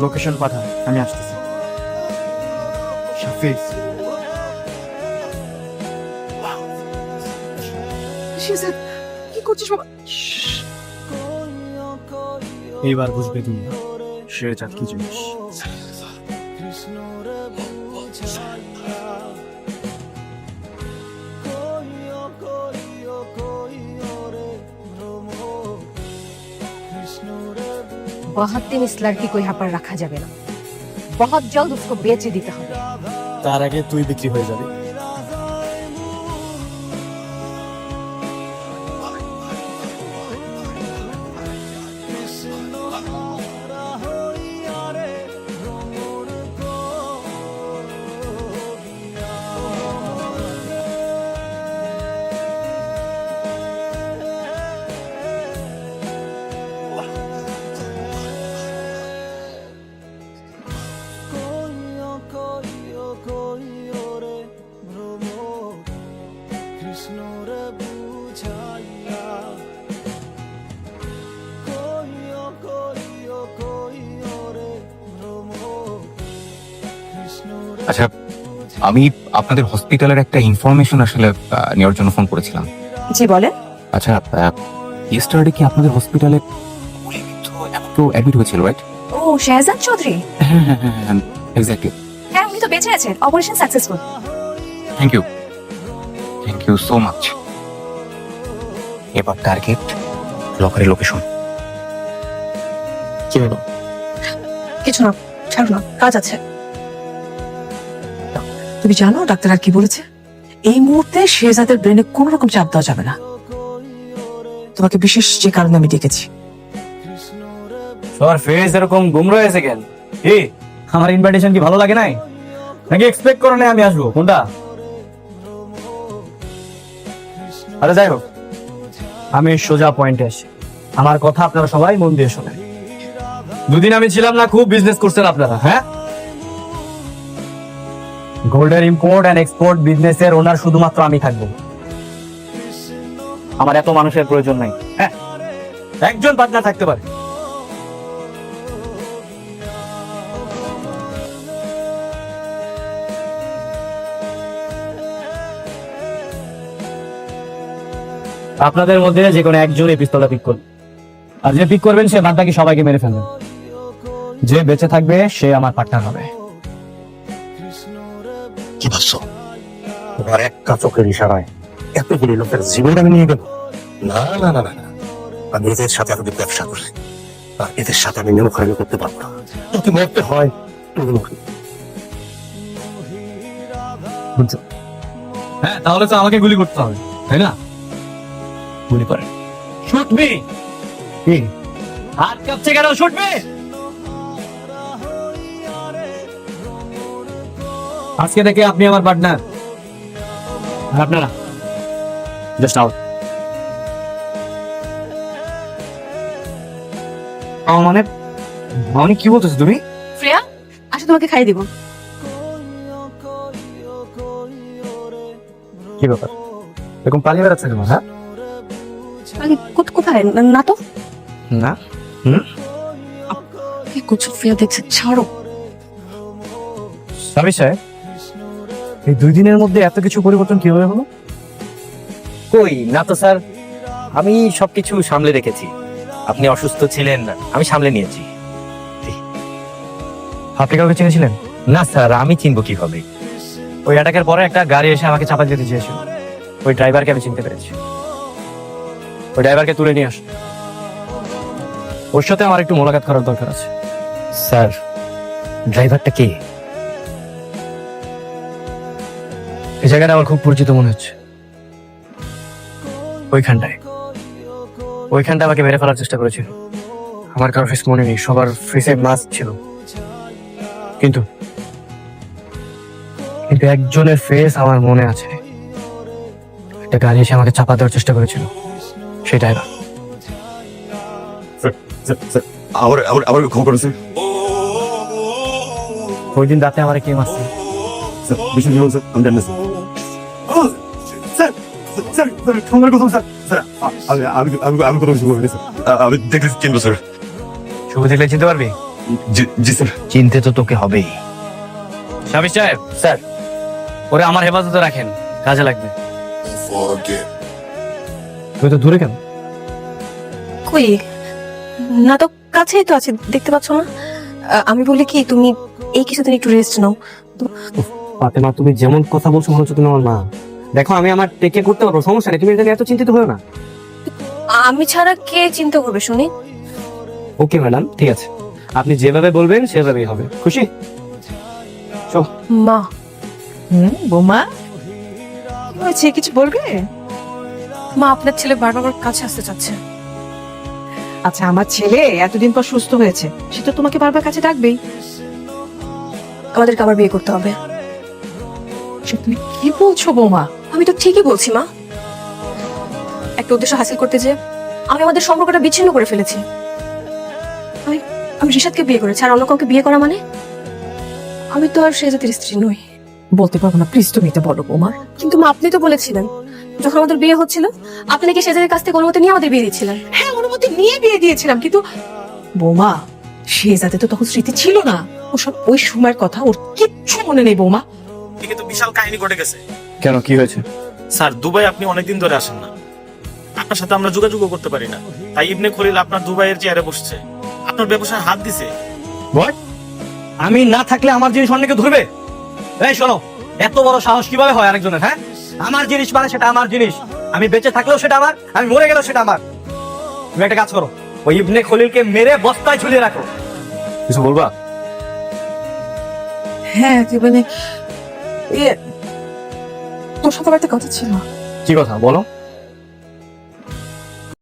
Location পাঠা, আমি আসতেছি। শাফিক, কি করছিস বাবা? এইবার বুঝবে তুমি শেরজাদ কি জিনিস। बहुत दिन इस लड़की को यहाँ पर रखा जाए ना, बहुत जल्द उसको बेच देते হবে। তার আগে তুই বিক্রি হয়ে যাবে। আচ্ছা, আমি আপনাদের হসপিটালের একটা ইনফরমেশন আসলে নেওয়ার জন্য ফোন করেছিলাম। জি বলেন। আচ্ছা, ইয়েস্টারডে কি আপনাদের হসপিটালে কেউ অ্যাডমিট হয়েছিল, রাইট? ও শাহজাদ চৌধুরী। হ্যাঁ হ্যাঁ হ্যাঁ হ্যাঁ, এক্স্যাক্টলি। হ্যাঁ উনি তো বেঁচে আছেন, operation successful. Thank you so much. এবার টার্গেট লকারের লোকেশন। কি হলো? কিছু না, ছাড়ো না, কাজ আছে। তুমি জানো ডাক্তার আর কি বলেছে? এই মুহূর্তে শেহজাদের ব্রেনে কোন রকম চাপ দেওয়া যাবে না। তোমাকে বিশেষ যে কারণে আমি ডেকেছি। তোমার ফেস এরকম গুমরা হয়েছে কেন? এই আমার ইনভাইটেশন কি ভালো লাগে নাই, নাকি এক্সপেক্ট করো না আমি আসবো? কোনটা? আরে যাই হোক, আমি সোজা পয়েন্টে আসি। আমার কথা আপনারা সবাই মন দিয়ে শোনেন। দুদিন আমি ছিলাম না, খুব বিজনেস করছেন আপনারা। হ্যাঁ, গোল্ডের ইম্পোর্ট এন্ড এক্সপোর্ট বিজনেসের ওনার শুধুমাত্র আমি থাকবো। আমার এত মানুষের প্রয়োজন নাই। হ্যাঁ, একজন পার্টনার থাকতে পারে। আপনাদের মধ্যে যে কোনো একজন এই পিস্তলটা পিক করবে, আর যে পিক করবেন সে বাদ বাকি সবাইকে মেরে ফেলবেন। যে বেঁচে থাকবে সে আমার পার্টনার হবে। কি ভাবছো? তোমার একটা চোখের ইশারায় এতগুলি লোকের জীবন আমি নিয়ে গেল? না না না না না, আমি এদের সাথে এতদিন ব্যবসা করছি, আর এদের সাথে আমি নেমো খাইলে করতে পারবো না। যদি মরতে হয় তুমি মরি। বুঝছো? হ্যাঁ, তাহলে তো আমাকে গুলি করতে হবে, তাই না? গুলি করেন। Shoot me. কি হাত কাঁপছে কেন? Shoot me. আজকে থেকে আপনি আমার পার্টনার, আর আপনারা জাস্ট আউট। মানে মানে কি বলতেছো তুমি? শ্রেয়া, আসো তোমাকে খাইয়ে দিব। কি ব্যাপার এরকম পালিয়ে বেড়াচ্ছে তোমার? হ্যাঁ, কোথায়? না তো। না কি করছো শ্রেয়া? দেখছে, ছাড়ো। স্বামী সাহেব, এই 2 দিনের মধ্যে এত কিছু পরিবর্তন কিভাবে হলো? কই না তো স্যার, আমি সবকিছু সামলে রেখেছি। আপনি অসুস্থ ছিলেন, আমি সামলে নিয়েছি। আপনি কাউকে চিনেছিলেন? না স্যার, আমি চিনবো কিভাবে? ওই অ্যাটাকের পরে একটা গাড়ি এসে আমাকে চাপা দিতে চেয়েছিল, ওই ড্রাইভারকে আমি চিনতে পেরেছি। ওই ড্রাইভারকে তুলে নিয়ে আস, ওর সাথে আমার একটু মোলাকাত করার দরকার আছে। স্যার, ড্রাইভারটা কে? এই জায়গাটা আমার খুব পরিচিত মনে হচ্ছে। ওইখানটায় আমাকে মেরে ফেলার চেষ্টা করেছিল। আমার কারো ফেস মনে নেই, সবার ফেসে মাস্ক ছিল, কিন্তু একজনের ফেস আমার মনে আছে। একটা গাড়ি এসে আমাকে চাপা দেওয়ার চেষ্টা করেছিল, সেই ড্রাইভার। আমার খবর আছে। ওই দিন রাতে আমার কে মারছে? আমি জানি না স্যার। স্যার স্যার তোমার কথা স্যার। স্যার আমি কোনো কিছু করিনি স্যার। আমি দেখলে চিনবো স্যার। শুভ দেখলে চিনতে পারবি? জি স্যার। চিনতে তো তোকে হবেই। শাবির সাহেব, স্যার, ওরে আমার হেফাজতে রাখেন, কাজে লাগবে। তুই তো দূরে কেন? কই না তো, কাছেই তো আছে, দেখতে পাচ্ছ না? আমি বলি কি, তুমি এই কিছুদিন একটু রেস্ট নাও। ফাতেমা, তুমি যেমন কথা বলছো মনে হচ্ছে তুমি আমার মা। দেখো, আমি আমার টেকে করতে পারবো, সমস্যা নেই, তুমি এটা নিয়ে এত চিন্তিত হও না। আমি ছাড়া কে চিন্তা করবে শুনি? ওকে ম্যাডাম, ঠিক আছে, আপনি যেভাবে বলবেন সেভাবেই হবে। খুশি? চল। মা, বৌমা কি হয়েছে, কিছু বলবে? মা আপনার ছেলে বারবার আমার কাছে আসতে চাচ্ছে। আচ্ছা, আমার ছেলে এতদিন পর সুস্থ হয়েছে, সে তো তোমাকে বারবার কাছে ডাকবেই। আমাদেরকে আবার বিয়ে করতে হবে। সে তুমি কি বলছো বৌমা? আমি তো ঠিকই বলছি মা। একটা উদ্দেশ্য হাসিল করতে যে আমি আমাদের সম্পর্কটা বিচ্ছিন্ন করে ফেলেছি। আমি আমি রিশাদকে বিয়ে করেছি, আর অন্য কাউকে বিয়ে করা মানে আমি তো আর সে জাতির স্ত্রী নই। বলতে পারবো না, প্লিজ তুমি এটা বলো বৌমা। কিন্তু মা, আপনি তো বলেছিলেন যখন আমাদের বিয়ে হচ্ছিল আপনি নাকি সেজাদের কাছ থেকে অনুমতি নিয়ে আমাদের বিয়ে দিচ্ছিলেন। হ্যাঁ, অনুমতি নিয়ে বিয়ে দিয়েছিলাম, কিন্তু বৌমা সে যাতে তো তখন স্মৃতি ছিল না, ওসব ওই সময়ের কথা ওর কিচ্ছু মনে নেই বৌমা। এদিকে তো বিশাল কাহিনী ঘটে গেছে। কেন, কি হয়েছে? স্যার, দুবাই আপনি অনেকদিন ধরে আসেন না, আপনার সাথে আমরা যোগাযোগও করতে পারি না, তাই ইবনে খলিল আপনার দুবাইয়ের চেয়ারে বসছে, আপনার ব্যবসায় হাত দিছে। আমি না থাকলে আমার জিনিস অন্যকে ধরবে? এই শোনো, এত বড় সাহস কিভাবে হয় আরেকজনের? হ্যাঁ, আমার জিনিস মানে সেটা আমার জিনিস, আমি বেঁচে থাকলেও সেটা আমার, আমি মরে গেলেও সেটা আমার। তুমি একটা কাজ করো, ওই ইবনে খলিলকে মেরে বস্তায় ঝুলিয়ে রাখো। কিছু বলবা? হ্যাঁ, জীবনে তোর সাথে আমার একটা কথা ছিল। কি কথা বলো?